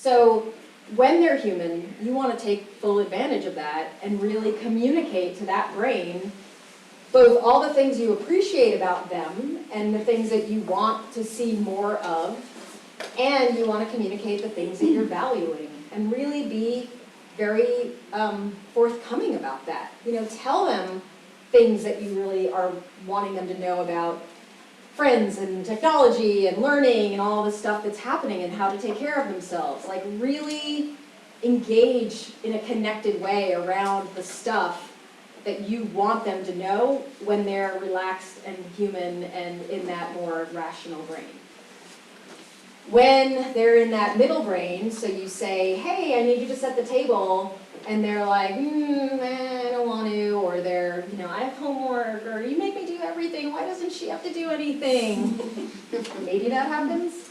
So when they're human, you want to take full advantage of that and really communicate to that brain both all the things you appreciate about them and the things that you want to see more of, and you want to communicate the things that you're valuing and really be very forthcoming about that. Tell them things that you really are wanting them to know about friends and technology and learning and all the stuff that's happening and how to take care of themselves. Like, really engage in a connected way around the stuff that you want them to know when they're relaxed and human and in that more rational brain. When they're in that middle brain, so you say, hey, I need you to set the table, and they're like, I don't want to, or they're, I have homework, or you make me do everything, why doesn't she have to do anything? Maybe that happens.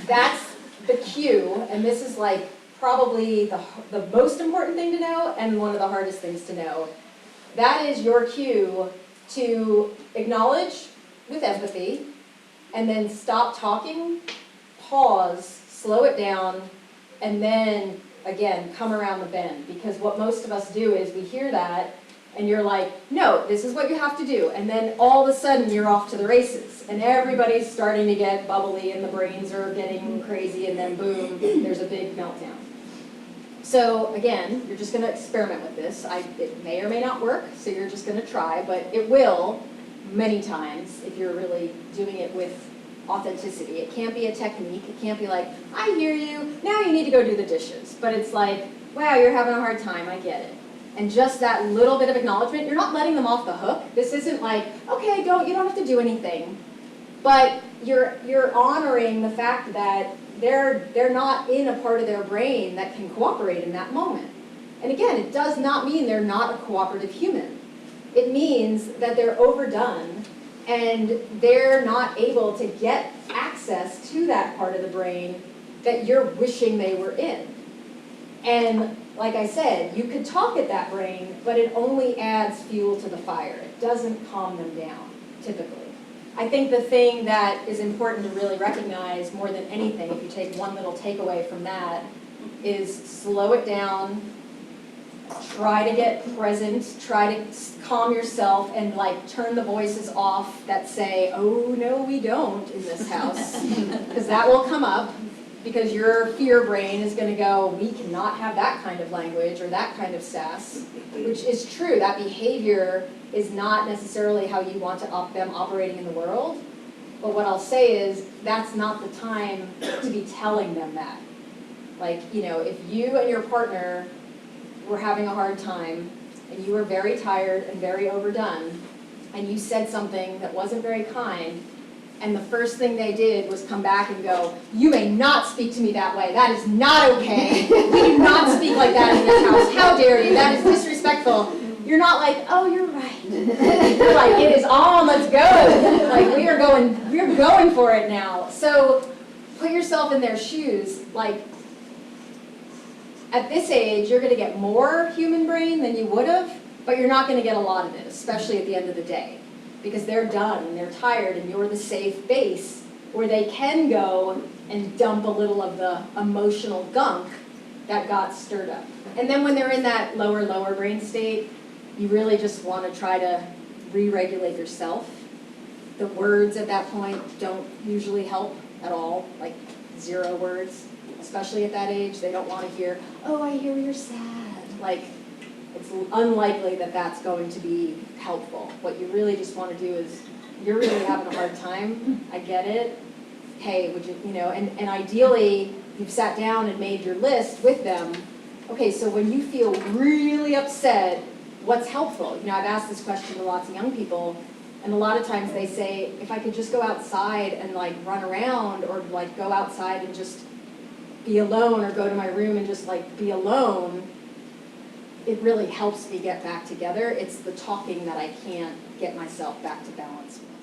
That's the cue, and this is like probably the most important thing to know and one of the hardest things to know. That is your cue to acknowledge with empathy, and then stop talking, pause, slow it down, and then, again, come around the bend. Because what most of us do is we hear that, and you're like, no, this is what you have to do. And then all of a sudden, you're off to the races. And everybody's starting to get bubbly, and the brains are getting crazy, and then boom, there's a big meltdown. So again, you're just going to experiment with this. It may or may not work, so you're just going to try, but it will many times if you're really doing it with authenticity. It can't be a technique. It can't be like, I hear you, now you need to go do the dishes. But it's like, wow, you're having a hard time, I get it. And just that little bit of acknowledgement, you're not letting them off the hook. This isn't like, okay, you don't have to do anything. But you're honoring the fact that they're not in a part of their brain that can cooperate in that moment. And again, it does not mean they're not a cooperative human. It means that they're overdone and they're not able to get access to that part of the brain that you're wishing they were in. And like I said, you could talk at that brain, but it only adds fuel to the fire. It doesn't calm them down, typically. I think the thing that is important to really recognize more than anything, if you take one little takeaway from that, is slow it down, try to get present, try to calm yourself, and like turn the voices off that say, oh no we don't in this house, because that will come up, because your fear brain is going to go, we cannot have that kind of language or that kind of sass, which is true. That behavior is not necessarily how you want them operating in the world, but what I'll say is that's not the time to be telling them that. Like, if you and your partner were having a hard time, and you were very tired and very overdone, and you said something that wasn't very kind, and the first thing they did was come back and go, you may not speak to me that way, that is not okay, we do not speak like that in this house, how dare you, that is disrespectful. You're not like, oh, you're right. You're like, it is on, let's go. Like, we're going for it now. So put yourself in their shoes. Like, at this age, you're going to get more human brain than you would have, but you're not going to get a lot of it, especially at the end of the day, because they're done and they're tired, and you're the safe base where they can go and dump a little of the emotional gunk that got stirred up. And then when they're in that lower brain state, you really just want to try to re-regulate yourself. The words at that point don't usually help at all, like 0 words. Especially at that age, they don't want to hear, oh, I hear you're sad. Like, it's unlikely that that's going to be helpful. What you really just want to do is, you're really having a hard time, I get it. Hey, would you, and ideally, you've sat down and made your list with them. Okay, so when you feel really upset, what's helpful? I've asked this question to lots of young people, and a lot of times they say, if I could just go outside and like run around, or like go outside and just be alone, or go to my room and just like be alone, it really helps me get back together. It's the talking that I can't get myself back to balance with.